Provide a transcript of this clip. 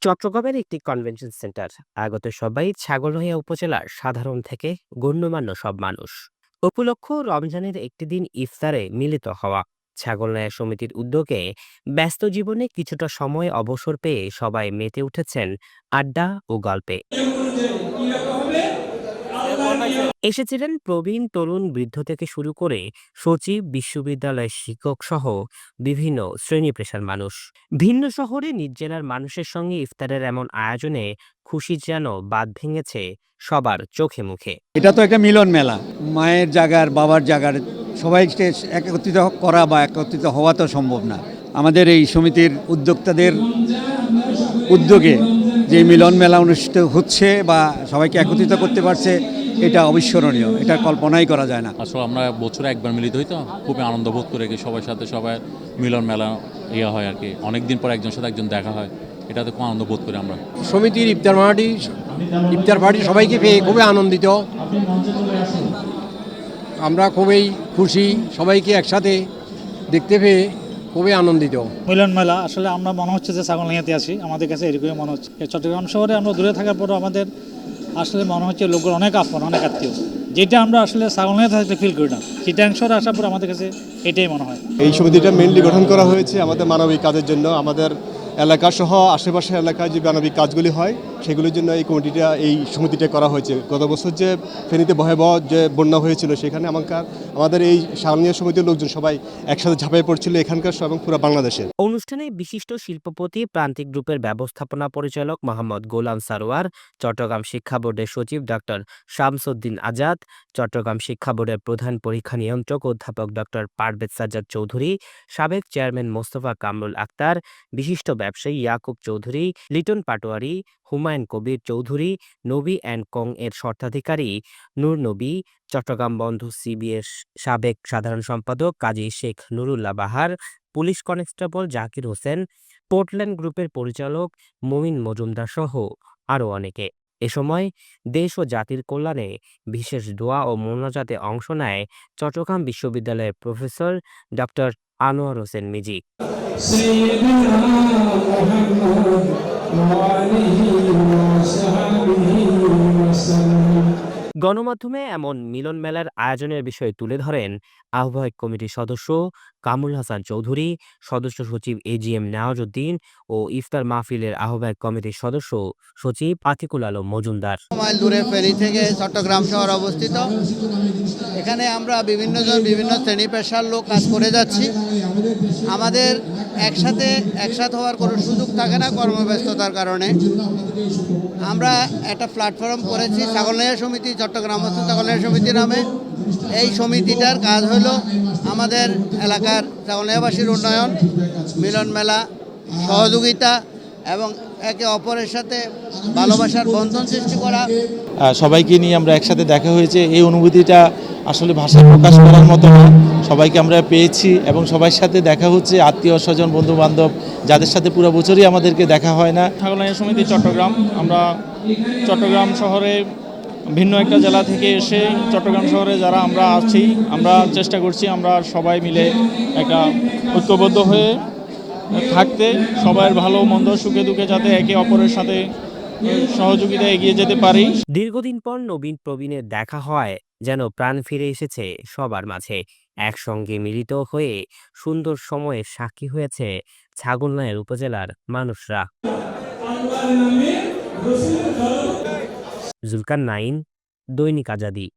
চট্টগ্রামের একটি convention centre আগত সবাই ছাগলনাইয়া উপজেলার সাধারণ থেকে গণ্যমান্য সব মানুষ উপলক্ষ রমজানের একটি দিন ইফতারে মিলিত হওয়া ছাগলনাইয়া সমিতির উদ্যোগে ব্যস্ত জীবনে কিছুটা সময় অবসর পেয়ে সবাই মেতে উঠেছেন আড্ডা ও গল্পে। এসেছিলেন প্রবীণ তরুণ বৃদ্ধ থেকে শুরু করে সচিব বিশ্ববিদ্যালয়ের শিক্ষক সহ বিভিন্ন শ্রেণী পেশার মানুষ। ভিন্ন শহরে নিজ জেলার মানুষের সঙ্গে ইফতারের এমন আয়োজনে খুশি যেন বাঁধ ভেঙেছে সবার চোখে মুখে। এটা তো একটা মিলন মেলা, মায়ের জায়গার বাবার জায়গার সবাইকে একত্রিত করা বা একত্রিত হওয়া তো সম্ভব না। আমাদের এই সমিতির উদ্যোক্তাদের উদ্যোগে যে মিলন মেলা অনুষ্ঠিত হচ্ছে বা সবাইকে একত্রিত করতে পারছে, এটা অবিস্মরণীয়, এটা কল্পনাই করা যায় না। আসলে আমরা বছরে একবার মিলিত হই, তো খুবই আনন্দ বোধ করে কি সবার সাথে সবাই মিলন মেলা হয় আর কি। অনেকদিন পর একজনের সাথে একজন দেখা হয়, এটাতে খুব আনন্দ বোধ করি আমরা। সমিতির ইফতার পার্টি সবাইকে পেয়ে খুবই আনন্দিত, আমরা খুবই খুশি, সবাইকে একসাথে দেখতে পেয়ে খুবই আনন্দিত। মিলন মেলা আসলে আমরা মনে হচ্ছে যে ছাগলনাইয়াতে আছি, আমাদের কাছে এরকমই মনে হচ্ছে। চট্টগ্রাম শহরে আমরা দূরে থাকার পরও আমাদের আসলে মনে হচ্ছে লোকগুলো অনেক আপন, অনেক আত্মীয়, যেটা আমরা আসলে ছাগলনাইয়াতে থাকলে ফিল করি না। চিটাগাং শহরে আসার পর আমাদের কাছে এটাই মনে হয়। এই সমিতিটা মেইনলি গঠন করা হয়েছে আমাদের মানবিক কাজের জন্য। আমাদের এলাকা সহ আশেপাশের এলাকায় যে মানবিক কাজগুলি হয় সেগুলির জন্য এই সমিতিটা করা হয়েছে। গত বছর যে ফেনীতে ভয়াবহ যে বন্যা হয়েছিল, সেখানে আমাদের এই সামনীয় সমিতির লোকজন সবাই একসাথে ঝাঁপিয়ে পড়ছিল এখানকার এবং পুরো বাংলাদেশের। অনুষ্ঠানে বিশিষ্ট শিল্পপতি প্রান্তিক গ্রুপের ব্যবস্থাপনা পরিচালক মোহাম্মদ গোলাম সারোয়ার, চট্টগ্রাম শিক্ষা বোর্ডের সচিব ডক্টর শামসুদ্দিন আজাদ, চট্টগ্রাম শিক্ষা বোর্ডের প্রধান পরীক্ষা নিয়ন্ত্রক অধ্যাপক ডক্টর পারভেজ সাজ্জাদ চৌধুরী, সাবেক চেয়ারম্যান মোস্তফা কামরুল আক্তার, বিশিষ্ট ব্যবসায়ী ইয়াকুব চৌধুরী, লিটন পাটোয়ারি, হুমায়ুন কবির চৌধুরী, নবী অ্যান্ড কং এর স্বত্বাধিকারী নূর নবী, চট্টগ্রাম বন্ধু সিবিএর সাবেক সাধারণ সম্পাদক Kazi Sheikh Nurullah Bahar, police constable Zakir Hossain, Portland গ্রুপের পরিচালক মমিন মজুমদার সহ আরও অনেকে। এ সময় দেশ ও জাতির কল্যাণে বিশেষ দোয়া ও মোনাজাতে অংশ নেয় চট্টগ্রাম বিশ্ববিদ্যালয়ের প্রফেসর ডক্টর আনোয়ার হোসেন মিজি। গণমাধ্যমে এমন মিলন মেলার আয়োজনের বিষয়ে তুলে ধরেন আহ্বায়ক কমিটির সদস্য কামরুল হাসান চৌধুরী, সদস্য সচিব এজিএম নেওয়াজউদ্দিন ও ইফতার মাহফিলের আহ্বায়ক কমিটির সদস্য সচিব আতিকুল আলম মজুমদার। মাইল দূরে ফেনী থেকে চট্টগ্রাম শহর অবস্থিত। এখানে আমরা বিভিন্ন শ্রেণী পেশার লোক কাজ করে যাচ্ছি। আমাদের একসাথে হওয়ার কোনো সুযোগ থাকে না কর্মব্যস্ততার কারণে। আমরা একটা প্ল্যাটফর্ম করেছি ছাগলনাইয়া সমিতি, চট্টগ্রাম ছাগলনাইয়া সমিতি নামে। এই সমিতিটার কাজ হলো আমাদের এলাকার ছাগলনাইয়াবাসীর উন্নয়ন, মিলন মেলা, সহযোগিতা এবং একে অপরের সাথে ভালোবাসার বন্ধন সৃষ্টি করা। সবাইকে নিয়ে আমরা একসাথে দেখা হয়েছে, এই অনুভূতিটা আসলে ভাষায় প্রকাশ করার মতো না। সবাইকে আমরা পেয়েছি এবং সবার সাথে দেখা হচ্ছে, আত্মীয় স্বজন বন্ধু বান্ধব যাদের সাথে পুরো বছরই আমাদেরকে দেখা হয় না। ছাগলনাইয়া সমিতি চট্টগ্রাম, আমরা চট্টগ্রাম শহরে ভিন্ন একটা জেলা থেকে এসে চট্টগ্রাম শহরে যারা আমরা আছি, আমরা চেষ্টা করছি আমরা সবাই মিলে একটা ঐক্যবদ্ধ হয়ে থাকতে, সবার ভালো মন্দ সুখে দুঃখে যাতে একে অপরের সাথে সহযোগিতা এগিয়ে যেতে পারি। দীর্ঘদিন পর নবীন প্রবীণের দেখা হয় যেন প্রাণ ফিরে এসেছে সবার মাঝে। একসঙ্গে মিলিত হয়ে সুন্দর সময়ের সাক্ষী হয়েছে ছাগলনাইয়া উপজেলার মানুষরা। জুলকার নাইন, দৈনিক আজাদী।